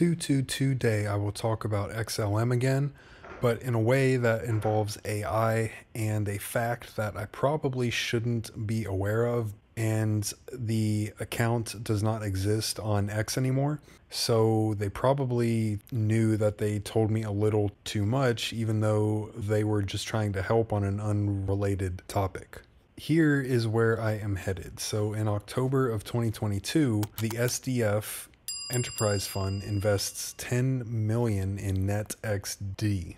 Today I will talk about XLM again, but in a way that involves AI and a fact that I probably shouldn't be aware of. And the account does not exist on X anymore. So they probably knew that they told me a little too much, even though they were just trying to help on an unrelated topic. Here is where I am headed. So in October of 2022, the SDF Enterprise Fund invests 10 million in NetXD,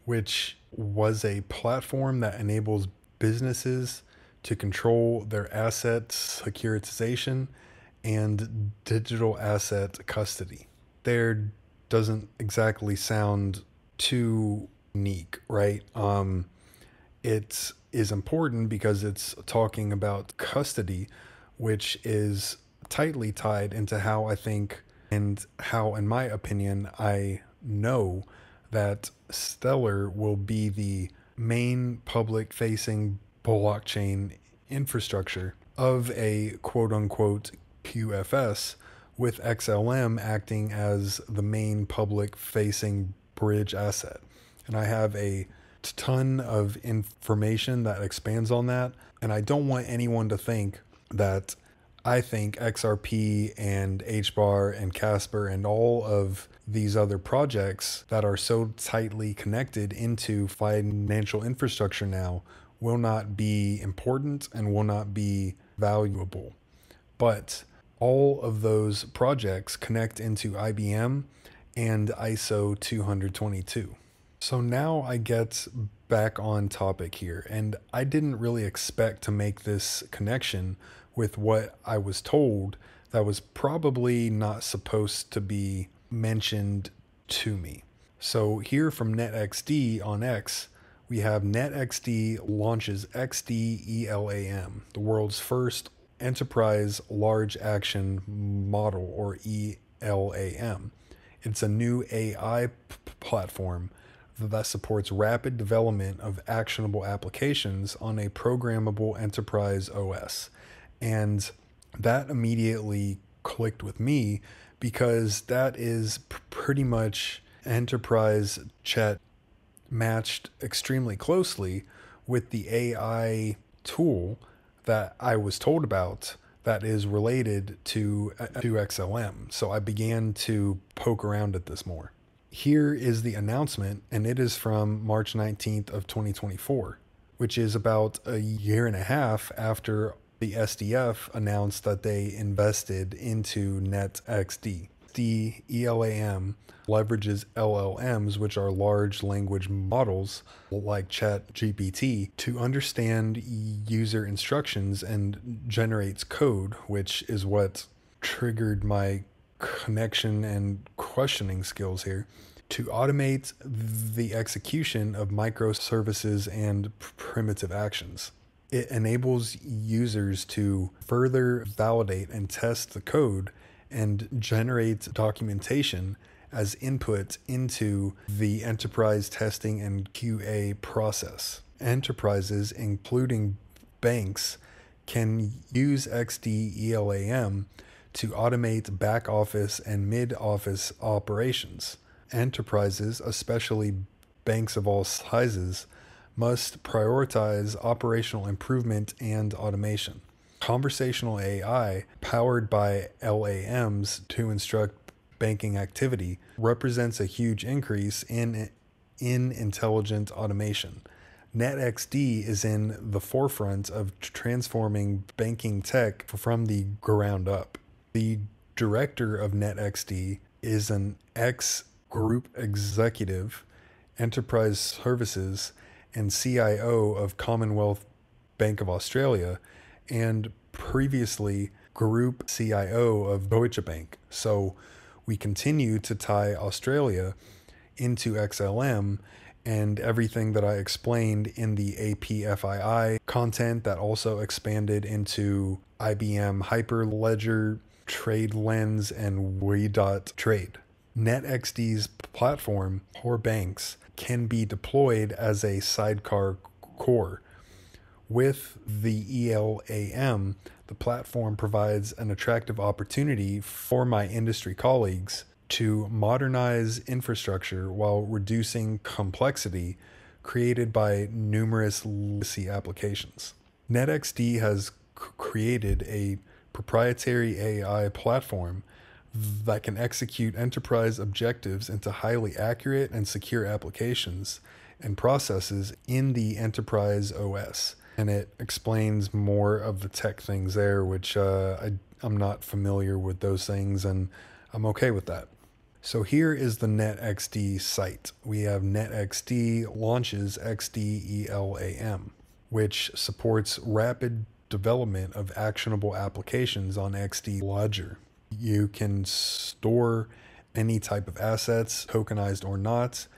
which was a platform that enables businesses to control their asset securitization and digital asset custody. There doesn't exactly sound too unique, right? It is important because it's talking about custody, which is tightly tied into how I think and how, in my opinion, I know that Stellar will be the main public facing blockchain infrastructure of a quote unquote QFS, with XLM acting as the main public facing bridge asset. And I have a ton of information that expands on that. And I don't want anyone to think that I think XRP and HBAR and Casper and all of these other projects that are so tightly connected into financial infrastructure now will not be important and will not be valuable. But all of those projects connect into IBM and ISO 222. So now I get back on topic here, and I didn't really expect to make this connection with what I was told that was probably not supposed to be mentioned to me. So here from NetXD on X, we have NetXD launches XD-ELAM, the world's first enterprise large action model, or ELAM. It's a new AI platform that supports rapid development of actionable applications on a programmable enterprise OS. And that immediately clicked with me because that is pretty much enterprise chat matched extremely closely with the AI tool that I was told about that is related to XLM. So I began to poke around at this more. Here is the announcement, and it is from March 19th of 2024, which is about a year and a half after the SDF announced that they invested into NetXD. The ELAM leverages LLMs, which are large language models like ChatGPT, to understand user instructions and generates code, which is what triggered my connection and questioning skills here, to automate the execution of microservices and primitive actions. It enables users to further validate and test the code and generate documentation as input into the enterprise testing and QA process. Enterprises, including banks, can use XD-ELAM to automate back office and mid office operations. Enterprises, especially banks of all sizes, must prioritize operational improvement and automation. Conversational AI, powered by LAMs to instruct banking activity, represents a huge increase in intelligent automation. NetXD is in the forefront of transforming banking tech from the ground up. The director of NetXD is an ex-group executive, enterprise services, and CIO of Commonwealth Bank of Australia, and previously group CIO of Deutsche Bank. So we continue to tie Australia into XLM and everything that I explained in the APFII content that also expanded into IBM Hyperledger, TradeLens, and We.Trade. NetXD's platform for banks can be deployed as a sidecar core. With the ELAM, the platform provides an attractive opportunity for my industry colleagues to modernize infrastructure while reducing complexity created by numerous legacy applications. NetXD has created a proprietary AI platform that can execute enterprise objectives into highly accurate and secure applications and processes in the enterprise OS. And it explains more of the tech things there, which I'm not familiar with those things, and I'm okay with that. So here is the NetXD site. We have NetXD launches XDELAM, which supports rapid development of actionable applications on XD Ledger. You can store any type of assets, tokenized or not,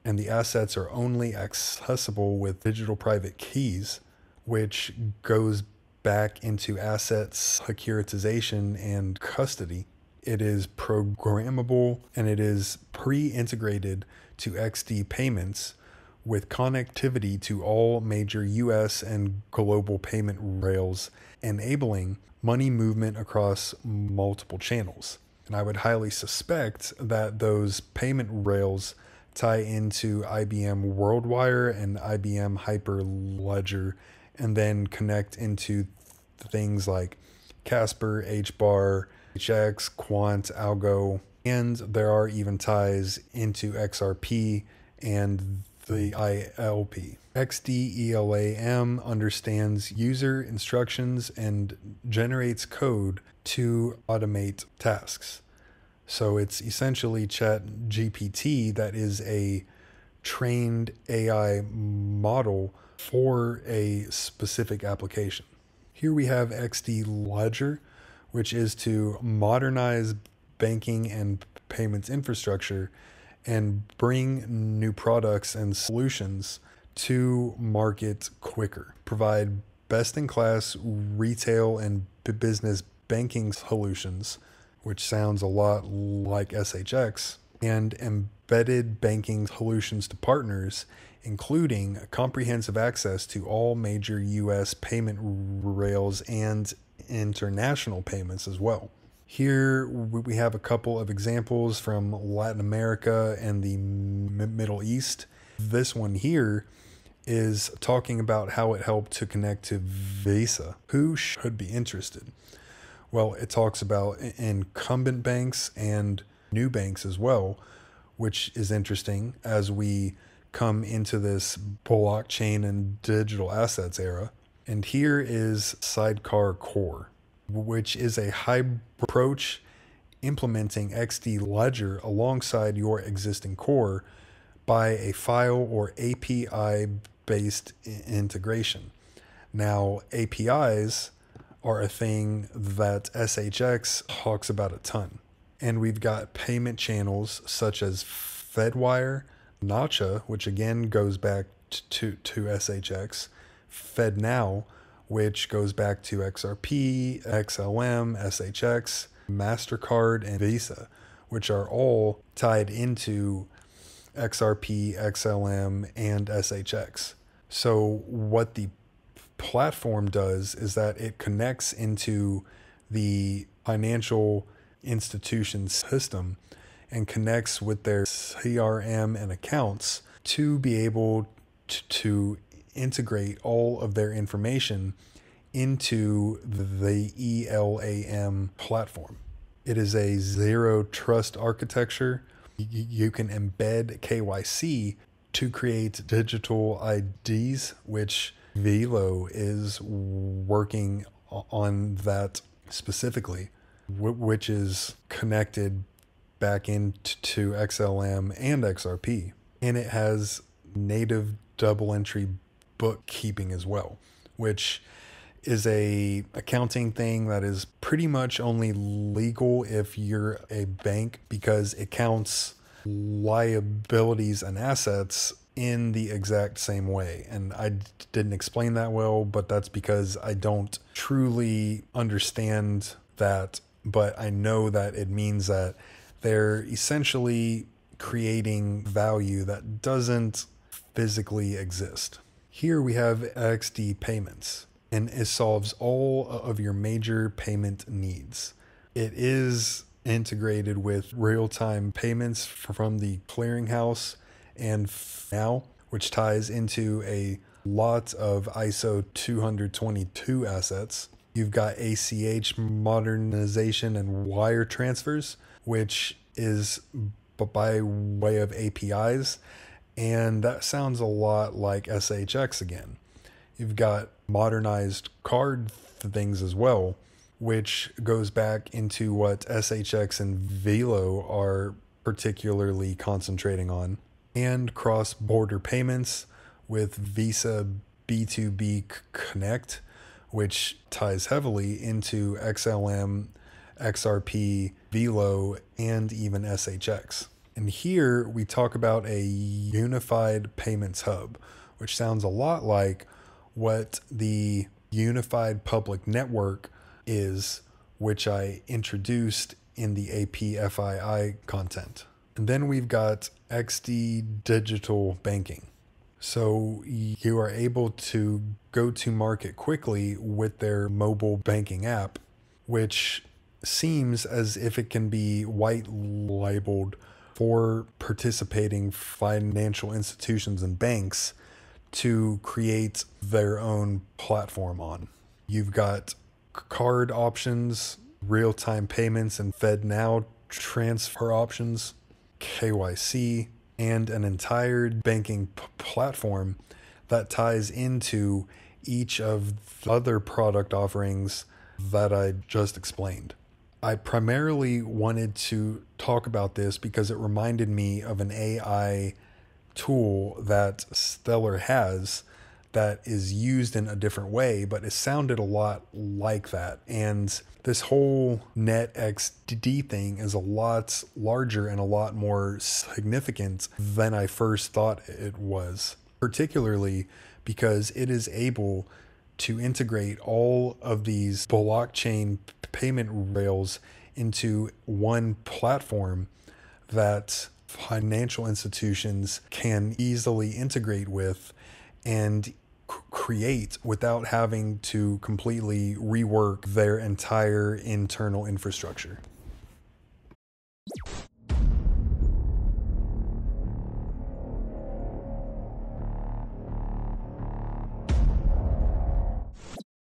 and the assets are only accessible with digital private keys, which goes back into assets securitization and custody. It is programmable and it is pre-integrated to XD payments with connectivity to all major US and global payment rails, enabling money movement across multiple channels. And I would highly suspect that those payment rails tie into IBM WorldWire and IBM Hyperledger, and then connect into things like Casper, HBAR, HX, Quant, Algo, and there are even ties into XRP and the ILP. XDELAM understands user instructions and generates code to automate tasks. So it's essentially ChatGPT that is a trained AI model for a specific application. Here we have XD Ledger, which is to modernize banking and payments infrastructure and bring new products and solutions to market quicker, provide best-in-class retail and business banking solutions, which sounds a lot like SHX, and embedded banking solutions to partners, including comprehensive access to all major US payment rails and international payments as well. Here we have a couple of examples from Latin America and the Middle East. This one here is talking about how it helped to connect to Visa. Who should be interested? Well, it talks about incumbent banks and new banks as well, which is interesting as we come into this blockchain and digital assets era. And here is Sidecar Core, which is a hybrid approach implementing XD Ledger alongside your existing core by a file or API based integration. Now, APIs are a thing that SHX talks about a ton. And we've got payment channels such as FedWire, Nacha, which again goes back to SHX, FedNow, which goes back to XRP, XLM, SHX, MasterCard, and Visa, which are all tied into XRP, XLM, and SHX. So what the platform does is that it connects into the financial institution system and connects with their CRM and accounts to be able to integrate all of their information into the ELAM platform. It is a zero trust architecture. You can embed KYC to create digital IDs, which Velo is working on that specifically, which is connected back into XLM and XRP. And it has native double entry bookkeeping as well, which is a accounting thing that is pretty much only legal if you're a bank, because it counts liabilities and assets in the exact same way. And I didn't explain that well, but that's because I don't truly understand that, but I know that it means that they're essentially creating value that doesn't physically exist. Here we have XD Payments, and it solves all of your major payment needs. It is integrated with real-time payments from the clearinghouse and FedNow, which ties into a lot of ISO 222 assets. You've got ACH modernization and wire transfers, which is by way of APIs, and that sounds a lot like SHX again. You've got modernized card things as well, which goes back into what SHX and Velo are particularly concentrating on, and cross-border payments with Visa B2B Connect, which ties heavily into XLM, XRP, Velo, and even SHX. And here we talk about a unified payments hub, which sounds a lot like what the unified public network is, which I introduced in the APFII content. And then we've got XD digital banking. So you are able to go to market quickly with their mobile banking app, which seems as if it can be white labeled for participating financial institutions and banks to create their own platform on. You've got card options, real-time payments and FedNow transfer options, KYC, and an entire banking platform that ties into each of the other product offerings that I just explained. I primarily wanted to talk about this because it reminded me of an AI tool that Stellar has that is used in a different way, but it sounded a lot like that. And this whole NetXD thing is a lot larger and a lot more significant than I first thought it was, particularly because it is able to integrate all of these blockchain payment rails into one platform that financial institutions can easily integrate with and create without having to completely rework their entire internal infrastructure.